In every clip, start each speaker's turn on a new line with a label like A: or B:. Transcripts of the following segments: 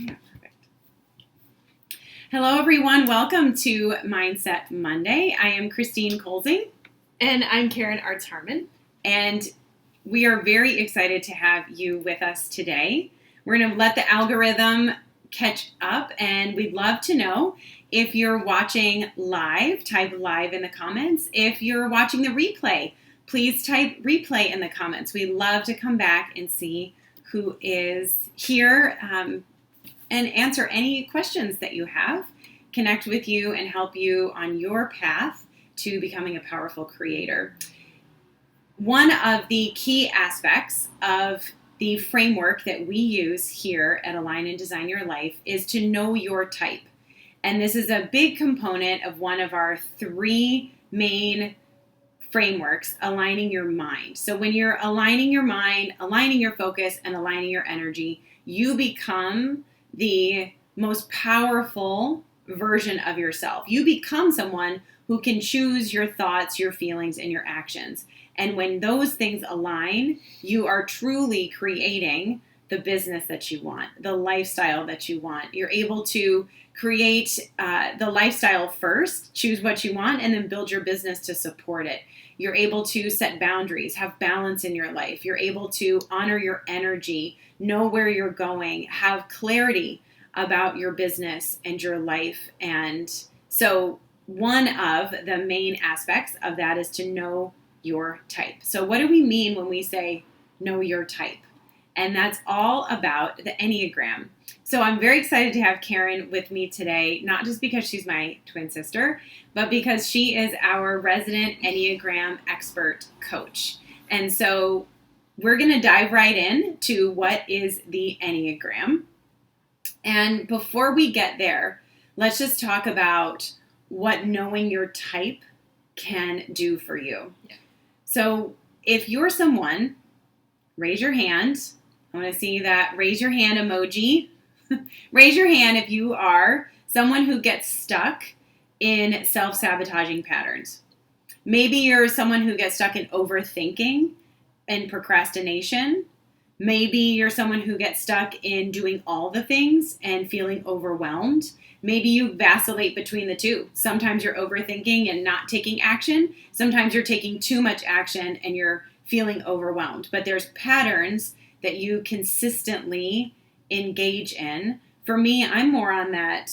A: Yeah, perfect. Hello, everyone. Welcome to Mindset Monday. I am Christine Colzing.
B: And I'm Karen Arts-Harmon.
A: And we are very excited to have you with us today. We're going to let the algorithm catch up, and we'd love to know if you're watching live, type live in the comments. If you're watching the replay, please type replay in the comments. We'd love to come back and see who is here and answer any questions that you have, connect with you, and help you on your path to becoming a powerful creator. One of the key aspects of the framework that we use here at Align and Design Your Life is to know your type. And this is a big component of one of our three main frameworks, aligning your mind. So when you're aligning your mind, aligning your focus, and aligning your energy, you become the most powerful version of yourself. You become someone who can choose your thoughts, your feelings, and your actions. And when those things align, you are truly creating the business that you want, the lifestyle that you want. You're able to create the lifestyle first, choose what you want, and then build your business to support it. You're able to set boundaries, have balance in your life. You're able to honor your energy, know where you're going, have clarity about your business and your life. And so one of the main aspects of that is to know your type. So what do we mean when we say know your type? And that's all about the Enneagram. So I'm very excited to have Karen with me today, not just because she's my twin sister, but because she is our resident Enneagram expert coach. And so we're going to dive right in to what is the Enneagram. And before we get there, let's just talk about what knowing your type can do for you. Yeah. So if you're someone, raise your hand. I want to see that raise your hand emoji. Raise your hand if you are someone who gets stuck in self-sabotaging patterns. Maybe you're someone who gets stuck in overthinking and procrastination. Maybe you're someone who gets stuck in doing all the things and feeling overwhelmed. Maybe you vacillate between the two. Sometimes you're overthinking and not taking action. Sometimes you're taking too much action and you're feeling overwhelmed. But there's patterns that you consistently engage in. For me, I'm more on that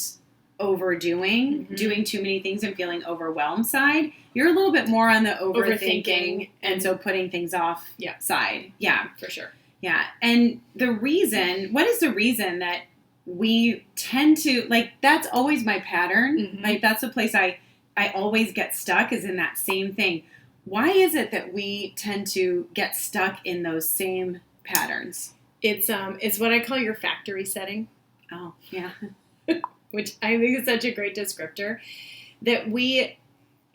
A: overdoing, doing too many things and feeling overwhelmed side. You're a little bit more on the overthinking and so putting things off side. Yeah,
B: for sure.
A: Yeah. And what is the reason that we tend to, that's always my pattern. That's the place I always get stuck, is in that same thing. Why is it that we tend to get stuck in those same patterns?
B: It's what I call your factory setting.
A: Oh, yeah.
B: Which I think is such a great descriptor. That we,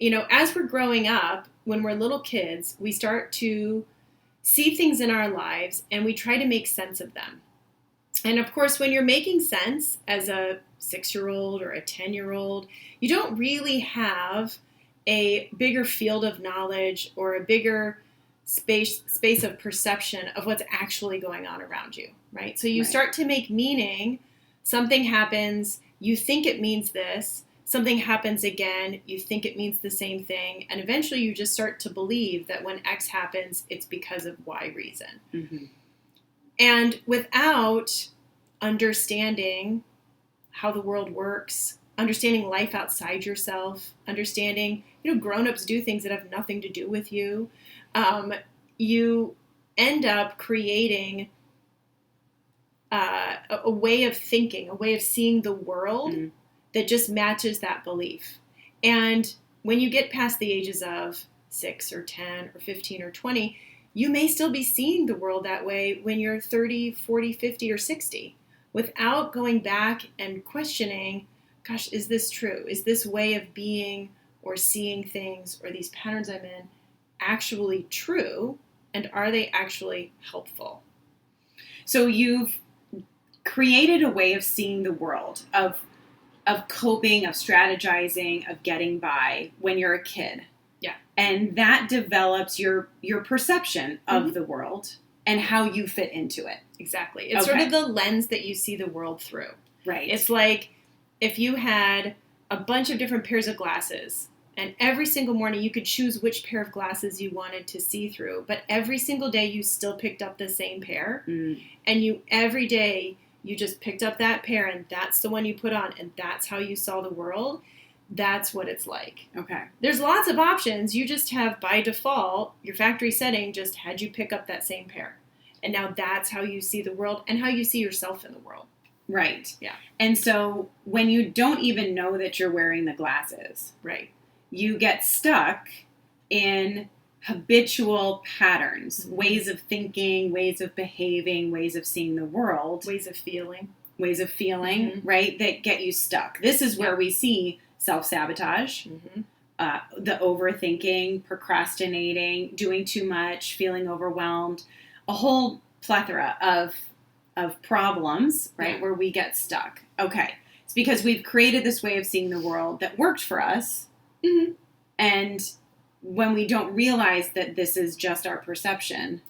B: as we're growing up, when we're little kids, we start to see things in our lives and we try to make sense of them. And of course, when you're making sense as a 6-year-old or a 10-year-old, you don't really have a bigger field of knowledge or a bigger space of perception of what's actually going on around you, right? So you start to make meaning. Something happens, you think it means this. Something happens again, you think it means the same thing. And eventually you just start to believe that when X happens, it's because of Y reason. Mm-hmm. And without understanding how the world works, understanding life outside yourself, understanding, grown-ups do things that have nothing to do with you, you end up creating a way of thinking, a way of seeing the world that just matches that belief. And when you get past the ages of 6 or 10 or 15 or 20, you may still be seeing the world that way when you're 30, 40, 50, or 60, without going back and questioning, gosh, is this true? Is this way of being or seeing things or these patterns I'm in actually true? And are they actually helpful?
A: So you've created a way of seeing the world, of coping, of strategizing, of getting by when you're a kid.
B: Yeah.
A: And that develops your perception of the world and how you fit into it.
B: Exactly. It's sort of the lens that you see the world through.
A: Right.
B: It's like if you had a bunch of different pairs of glasses, and every single morning you could choose which pair of glasses you wanted to see through, but every single day you still picked up the same pair, and every day you just picked up that pair, and that's the one you put on, and that's how you saw the world. That's what it's like.
A: Okay.
B: There's lots of options. You just have, by default, your factory setting just had you pick up that same pair. And now that's how you see the world and how you see yourself in the world.
A: Right.
B: Yeah.
A: And so when you don't even know that you're wearing the glasses,
B: right,
A: you get stuck in habitual patterns, ways of thinking, ways of behaving, ways of seeing the world.
B: Ways of feeling,
A: right, that get you stuck. This is where we see self-sabotage, the overthinking, procrastinating, doing too much, feeling overwhelmed, a whole plethora of problems, right, where we get stuck. Okay. It's because we've created this way of seeing the world that worked for us, and when we don't realize that this is just our perception,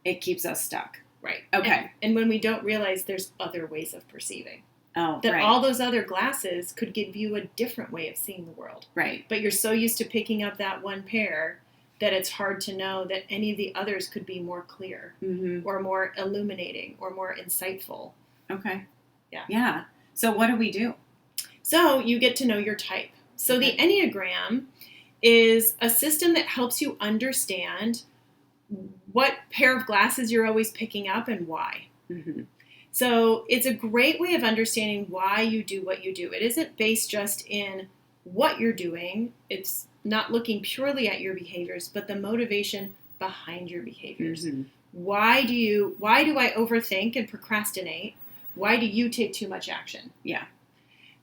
A: it keeps us stuck.
B: Right.
A: Okay.
B: And when we don't realize there's other ways of perceiving.
A: Oh,
B: that
A: right.
B: all those other glasses could give you a different way of seeing the world.
A: Right.
B: But you're so used to picking up that one pair that it's hard to know that any of the others could be more clear or more illuminating or more insightful.
A: Okay.
B: Yeah.
A: Yeah. So what do we do?
B: So you get to know your type. So the Enneagram is a system that helps you understand what pair of glasses you're always picking up and why. So it's a great way of understanding why you do what you do. It isn't based just in what you're doing. It's not looking purely at your behaviors, but the motivation behind your behaviors. Why do I overthink and procrastinate? Why do you take too much action?
A: Yeah.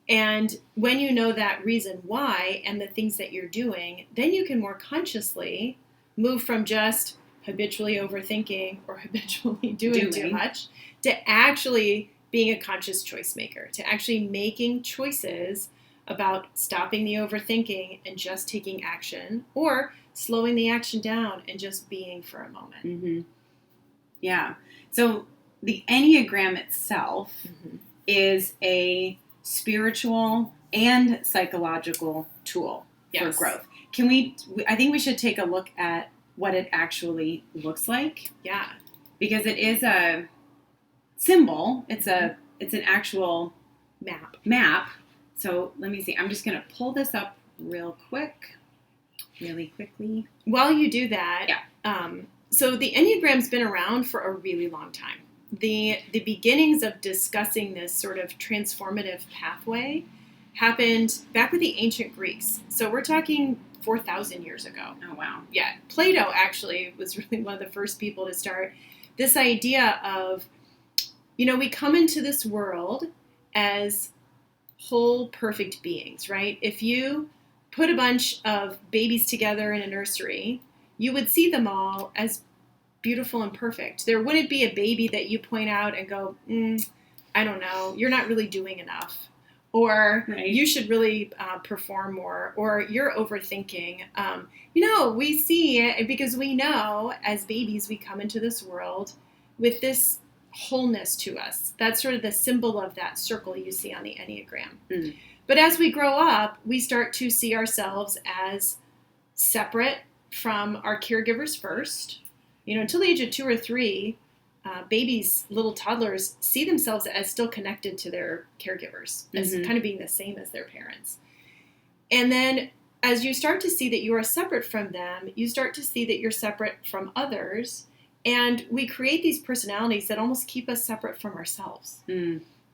B: And when you know that reason why and the things that you're doing, then you can more consciously move from just habitually overthinking or habitually doing too much to actually being a conscious choice maker, to actually making choices about stopping the overthinking and just taking action, or slowing the action down and just being for a moment.
A: Yeah. So the Enneagram itself is a spiritual and psychological tool for growth. I think we should take a look at what it actually looks like.
B: Yeah.
A: Because it is a symbol. It's an actual map. So let me see. I'm just going to pull this up really quickly.
B: While you do that, so the Enneagram's been around for a really long time. The beginnings of discussing this sort of transformative pathway happened back with the ancient Greeks. So we're talking 4,000 years ago.
A: Oh, wow.
B: Yeah. Plato actually was really one of the first people to start this idea of, we come into this world as whole, perfect beings, right? If you put a bunch of babies together in a nursery, you would see them all as beautiful and perfect. There wouldn't be a baby that you point out and go, I don't know, you're not really doing enough. Or you should really perform more, or you're overthinking. We see it because we know as babies we come into this world with this wholeness to us. That's sort of the symbol of that circle you see on the Enneagram. But as we grow up, we start to see ourselves as separate from our caregivers first. Until the age of 2 or 3, babies, little toddlers, see themselves as still connected to their caregivers, as kind of being the same as their parents. And then as you start to see that you are separate from them, you start to see that you're separate from others. And we create these personalities that almost keep us separate from ourselves.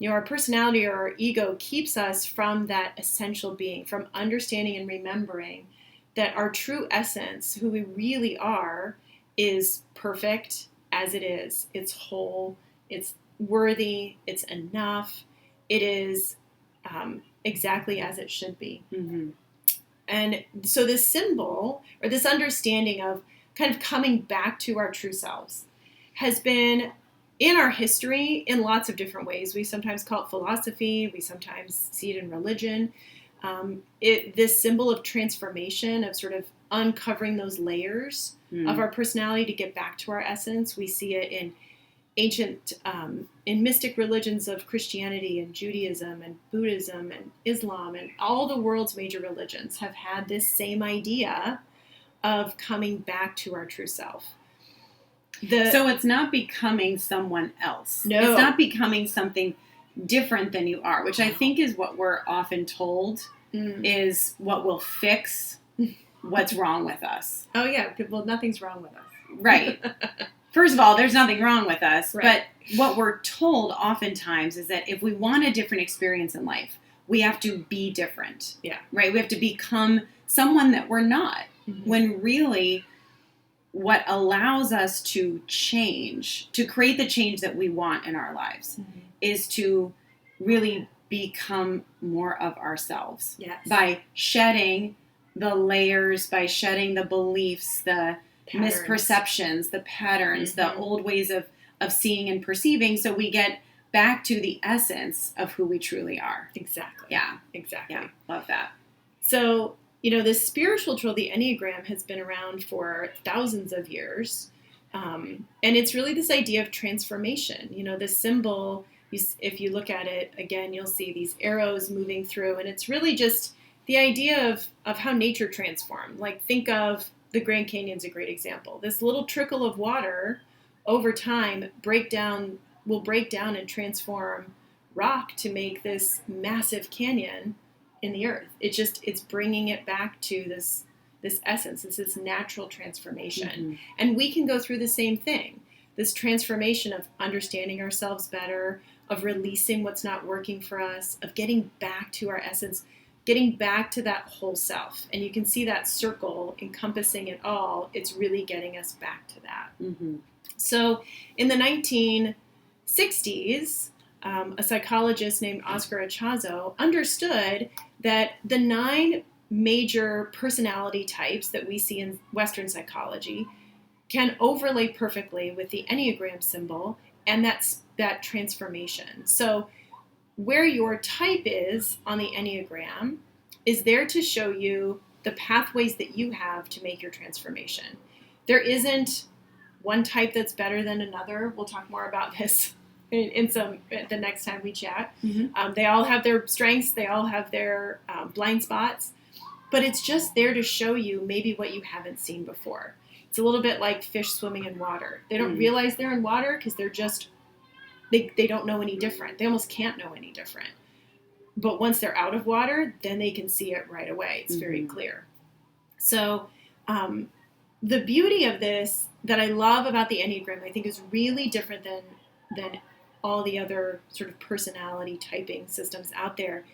B: Our personality or our ego keeps us from that essential being, from understanding and remembering that our true essence, who we really are, is perfect as it is. It's whole, it's worthy, it's enough, it is exactly as it should be. And so this symbol, or this understanding of kind of coming back to our true selves, has been in our history in lots of different ways. We sometimes call it philosophy, we sometimes see it in religion. This symbol of transformation, of sort of uncovering those layers of our personality to get back to our essence. We see it in ancient in mystic religions of Christianity and Judaism and Buddhism and Islam and all the world's major religions have had this same idea of coming back to our true self.
A: So it's not becoming someone else.
B: No.
A: It's not becoming something different than you are, which I think is what we're often told is what will fix what's wrong with us.
B: Oh, yeah. Well, nothing's wrong with us.
A: Right. First of all, there's nothing wrong with us.
B: Right.
A: But what we're told oftentimes is that if we want a different experience in life, we have to be different.
B: Yeah.
A: Right? We have to become someone that we're not.
B: Mm-hmm.
A: When really what allows us to change, to create the change that we want in our lives, is to really become more of ourselves.
B: Yes.
A: By shedding the layers, by shedding the beliefs, the
B: Patterns.
A: misperceptions, the patterns, the old ways of seeing and perceiving, so we get back to the essence of who we truly are.
B: Exactly.
A: Yeah.
B: Exactly.
A: Yeah. Love that.
B: So, this spiritual tool, the Enneagram, has been around for thousands of years. And it's really this idea of transformation. This symbol, if you look at it, again, you'll see these arrows moving through. And it's really just the idea of how nature transformed. Like, think of the Grand Canyon's a great example. This little trickle of water over time will break down and transform rock to make this massive canyon in the earth. It's bringing it back to this essence. It's this natural transformation.
A: Mm-hmm.
B: And we can go through the same thing. This transformation of understanding ourselves better, of releasing what's not working for us, of getting back to our essence, getting back to that whole self. And you can see that circle encompassing it all. It's really getting us back to that.
A: Mm-hmm.
B: So in the 1960s, a psychologist named Oscar Achazo understood that the 9 major personality types that we see in Western psychology can overlay perfectly with the Enneagram symbol, and that's that transformation. So where your type is on the Enneagram is there to show you the pathways that you have to make your transformation. There isn't one type that's better than another. We'll talk more about this the next time we chat.
A: Mm-hmm.
B: They all have their strengths. They all have their blind spots. But it's just there to show you maybe what you haven't seen before. It's a little bit like fish swimming in water. They don't realize they're in water because they're just, they don't know any different. They almost can't know any different. But once they're out of water, then they can see it right away. It's very clear. So the beauty of this that I love about the Enneagram, I think, is really different than all the other sort of personality typing systems out there,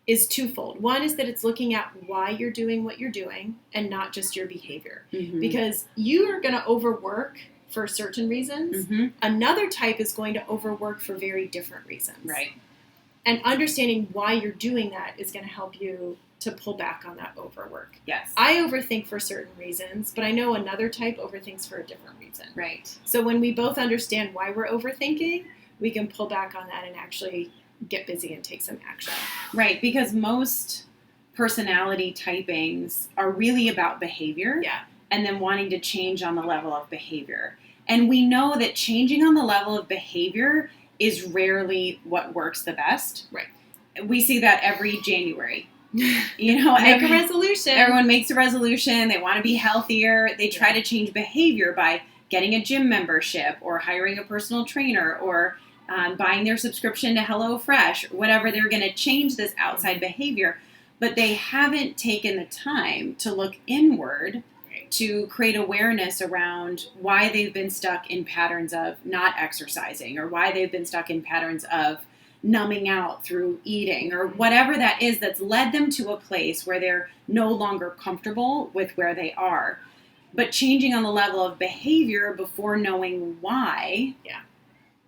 B: is twofold. One is that it's looking at why you're doing what you're doing and not just your behavior. Mm-hmm. Because you are going to overwork for certain reasons. Mm-hmm. Another type is going to overwork for very different reasons.
A: Right.
B: And understanding why you're doing that is going to help you to pull back on that overwork.
A: Yes.
B: I overthink for certain reasons, but I know another type overthinks for a different reason.
A: Right.
B: So when we both understand why we're overthinking, we can pull back on that and actually get busy and take some action.
A: Right, because most personality typings are really about behavior.
B: Yeah.
A: And then wanting to change on the level of behavior. And we know that changing on the level of behavior is rarely what works the best.
B: Right.
A: We see that every January.
B: Make a resolution.
A: Everyone makes a resolution. They want to be healthier. They try to change behavior by getting a gym membership or hiring a personal trainer or buying their subscription to HelloFresh, or whatever. They're going to change this outside behavior, but they haven't taken the time to look inward to create awareness around why they've been stuck in patterns of not exercising, or why they've been stuck in patterns of numbing out through eating, or whatever that is that's led them to a place where they're no longer comfortable with where they are. But changing on the level of behavior before knowing why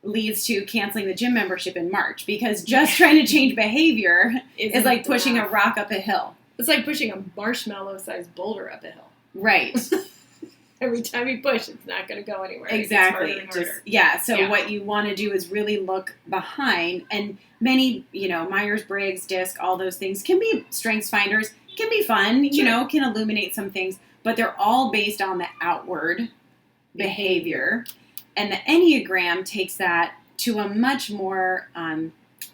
A: leads to canceling the gym membership in March, because just trying to change behavior is like pushing a rock up a hill.
B: It's like pushing a marshmallow-sized boulder up a hill.
A: Right.
B: Every time you push, it's not going to go anywhere.
A: Exactly.
B: It gets harder and harder.
A: So what you want to do is really look behind, and many, Myers-Briggs, DISC, all those things can be strengths finders, can be fun, can illuminate some things, but they're all based on the outward behavior. And the Enneagram takes that to a much more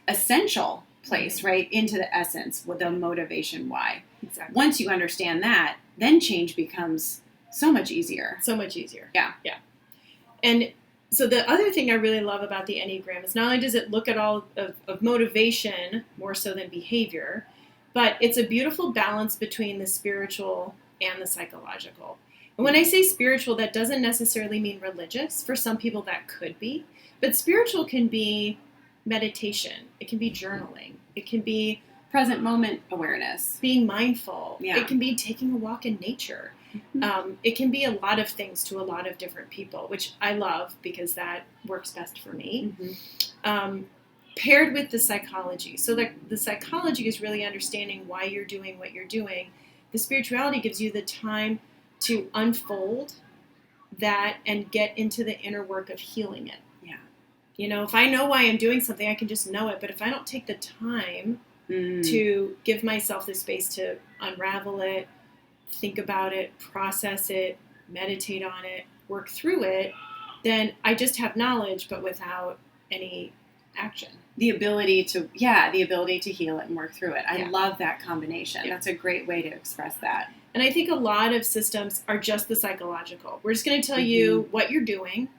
A: essential place, right? Into the essence with the motivation why.
B: Exactly.
A: Once you understand that, then change becomes so much easier.
B: So much easier.
A: Yeah.
B: Yeah. And so the other thing I really love about the Enneagram is not only does it look at all of motivation more so than behavior, but it's a beautiful balance between the spiritual and the psychological. And when I say spiritual, that doesn't necessarily mean religious. For some people that could be. But spiritual can be meditation. It can be journaling. It can be
A: present moment awareness.
B: Being mindful.
A: Yeah.
B: It can be taking a walk in nature.
A: Mm-hmm.
B: It can be a lot of things to a lot of different people, which I love because that works best for me.
A: Mm-hmm.
B: Paired with the psychology. So the psychology is really understanding why you're doing what you're doing. The spirituality gives you the time to unfold that and get into the inner work of healing it.
A: Yeah.
B: You know, if I know why I'm doing something, I can just know it. But if I don't take the time to give myself the space to unravel it, think about it, process it, meditate on it, work through it, then I just have knowledge, but without any action.
A: The ability to heal it and work through it. I love that combination.
B: Yeah.
A: That's a great way to express that.
B: And I think a lot of systems are just the psychological. We're just going to tell you what you're doing.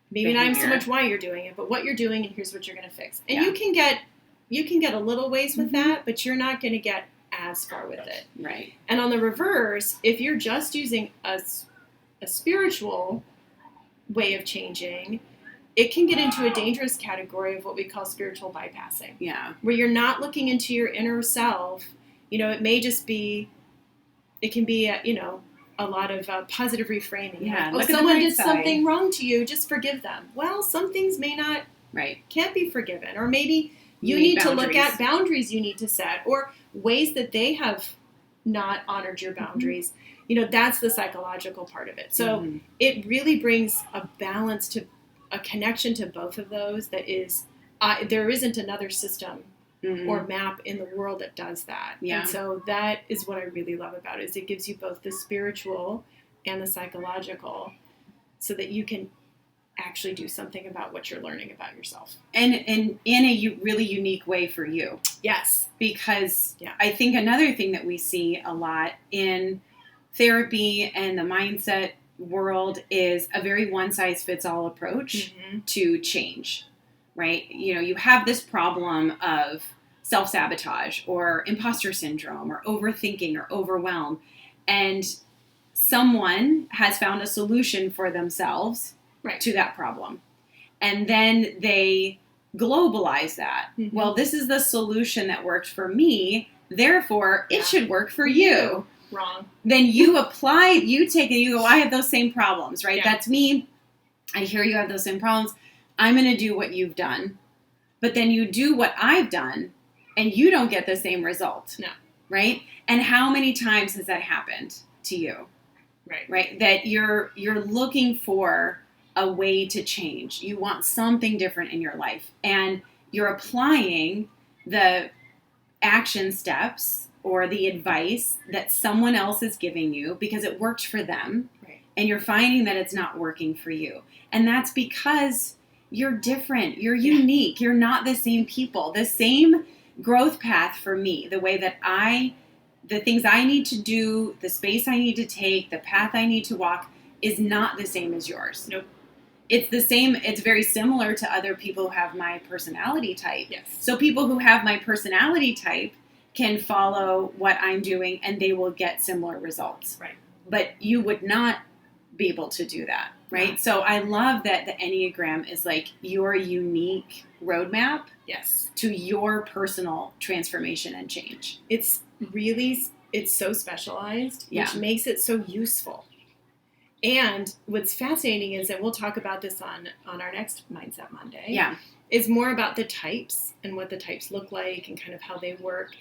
B: Maybe not even so much why you're doing it, but what you're doing, and here's what you're going to fix. And you can get a little ways with that, but you're not going to get as far with it.
A: Right.
B: And on the reverse, if you're just using a spiritual way of changing, it can get into a dangerous category of what we call spiritual bypassing.
A: Yeah.
B: Where you're not looking into your inner self. You know, it can be a lot of positive reframing.
A: Yeah.
B: Like, someone did something wrong to you, just forgive them. Well, some things can't be forgiven. Or maybe you need to look at boundaries you need to set, or ways that they have not honored your boundaries. Mm-hmm. You know, that's the psychological part of it. So it really brings a balance to a connection to both of those that is, there isn't another system or map in the world that does that. Yeah. And so that is what I really love about it, is it gives you both the spiritual and the psychological so that you can actually do something about what you're learning about yourself.
A: And in a really unique way for you.
B: Yes.
A: Because I think another thing that we see a lot in therapy and the mindset world is a very one-size-fits-all approach to change, right? You know, you have this problem of self-sabotage or imposter syndrome or overthinking or overwhelm, and someone has found a solution for themselves to that problem. And then they globalize that. Mm-hmm. Well, this is the solution that worked for me, therefore it should work for you.
B: Wrong.
A: Then you apply, you take it, you go, I have those same problems, right?
B: Yeah.
A: That's me. I hear you have those same problems. I'm going to do what you've done. But then you do what I've done, and you don't get the same result.
B: No.
A: Right? And how many times has that happened to you?
B: Right.
A: Right? That you're looking for a way to change. You want something different in your life. And you're applying the action steps or the advice that someone else is giving you because it worked for them.
B: Right.
A: And you're finding that it's not working for you. And that's because you're different. You're unique. You're not the same people. The same growth path for me, the way that the things I need to do, the space I need to take, the path I need to walk is not the same as yours.
B: Nope.
A: It's the same. It's very similar to other people who have my personality type.
B: Yes.
A: So people who have my personality type can follow what I'm doing and they will get similar results.
B: Right.
A: But you would not be able to do that, right? No. So I love that the Enneagram is like your unique roadmap to your personal transformation and change.
B: It's so specialized, which makes it so useful. And what's fascinating is that we'll talk about this on our next Mindset Monday.
A: Yeah.
B: Is more about the types and what the types look like and kind of how they work.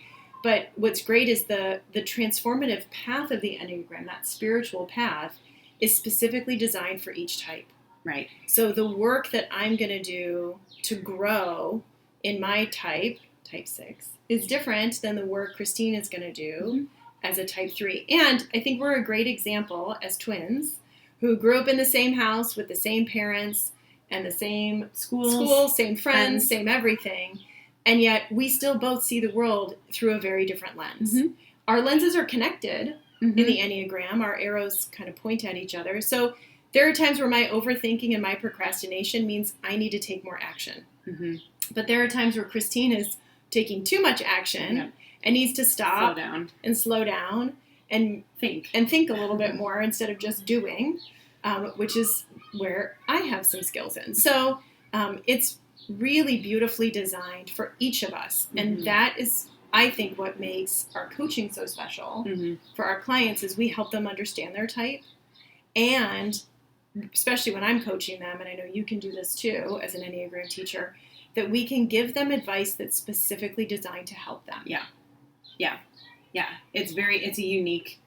B: But what's great is the transformative path of the Enneagram, that spiritual path, is specifically designed for each type.
A: Right.
B: So the work that I'm going to do to grow in my type 6, is different than the work Christine is going to do as a type 3. And I think we're a great example as twins who grew up in the same house with the same parents and the same
A: Schools,
B: school, same friends,
A: friends.
B: same everything. And yet we still both see the world through a very different lens.
A: Mhm.
B: Our lenses are connected
A: Mhm.
B: in the Enneagram. Our arrows kind of point at each other. So there are times where my overthinking and my procrastination means I need to take more action.
A: Mhm.
B: But there are times where Christine is taking too much action
A: Yep.
B: and needs to stop
A: Slow down.
B: and slow down and
A: Think.
B: think a little bit more instead of just doing, which is where I have some skills in. So it's really beautifully designed for each of us. And
A: Mhm.
B: that is, I think, what makes our coaching so special
A: Mhm.
B: for our clients is we help them understand their type. And especially when I'm coaching them, and I know you can do this too as an Enneagram teacher, that we can give them advice that's specifically designed to help them.
A: Yeah. It's a unique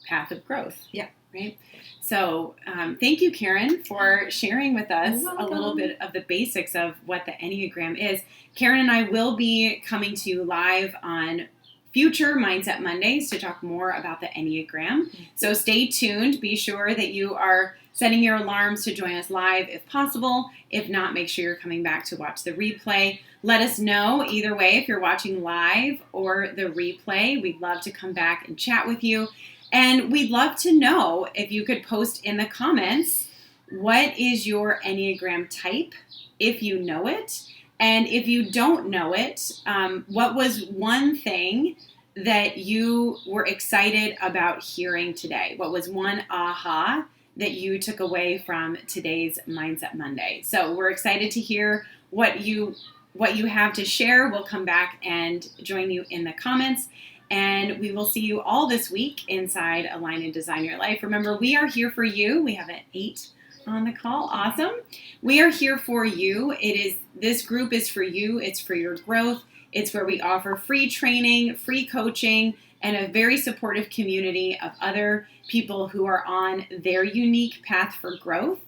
A: path of growth.
B: Yeah.
A: Right. So thank you, Karen, for sharing with us
B: You're
A: a little
B: welcome.
A: bit of the basics of what the Enneagram is. Karen and I will be coming to you live on future Mindset Mondays to talk more about the Enneagram. So stay tuned. Be sure that you are setting your alarms to join us live if possible. If not, make sure you're coming back to watch the replay. Let us know either way if you're watching live or the replay. We'd love to come back and chat with you. And we'd love to know if you could post in the comments, what is your Enneagram type, if you know it? And if you don't know it, what was one thing that you were excited about hearing today? What was one aha that you took away from today's Mindset Monday? So we're excited to hear what you have to share. We'll come back and join you in the comments. And we will see you all this week inside Align and Design Your Life. Remember, we are here for you. We have an 8 on the call. Awesome. We are here for you. This group is for you. It's for your growth. It's where we offer free training, free coaching, and a very supportive community of other people who are on their unique path for growth.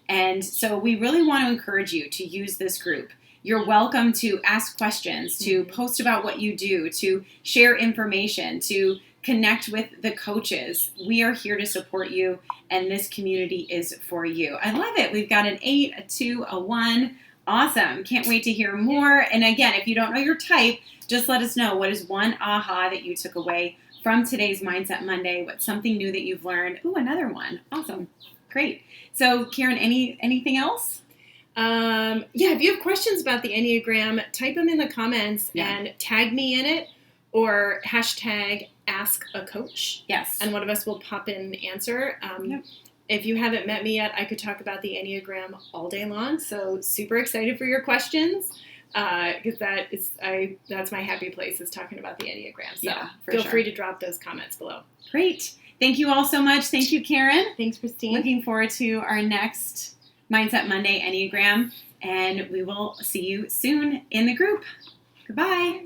A: And so we really want to encourage you to use this group. You're welcome to ask questions, to post about what you do, to share information, to connect with the coaches. We are here to support you, and this community is for you. I love it. We've got an 8, a 2, a 1. Awesome. Can't wait to hear more. And again, if you don't know your type, just let us know what is one aha that you took away from today's Mindset Monday. What's something new that you've learned? Ooh, another one. Awesome. Great. So, Karen, anything else?
B: If you have questions about the Enneagram, type them in the comments and tag me in it or hashtag ask a coach.
A: Yes.
B: And one of us will pop in and answer. If you haven't met me yet, I could talk about the Enneagram all day long. So super excited for your questions. Because that's my happy place is talking about the Enneagram. So feel free to drop those comments below.
A: Great. Thank you all so much. Thank you, Karen.
B: Thanks, Christine.
A: Looking forward to our next Mindset Monday Enneagram, and we will see you soon in the group. Goodbye.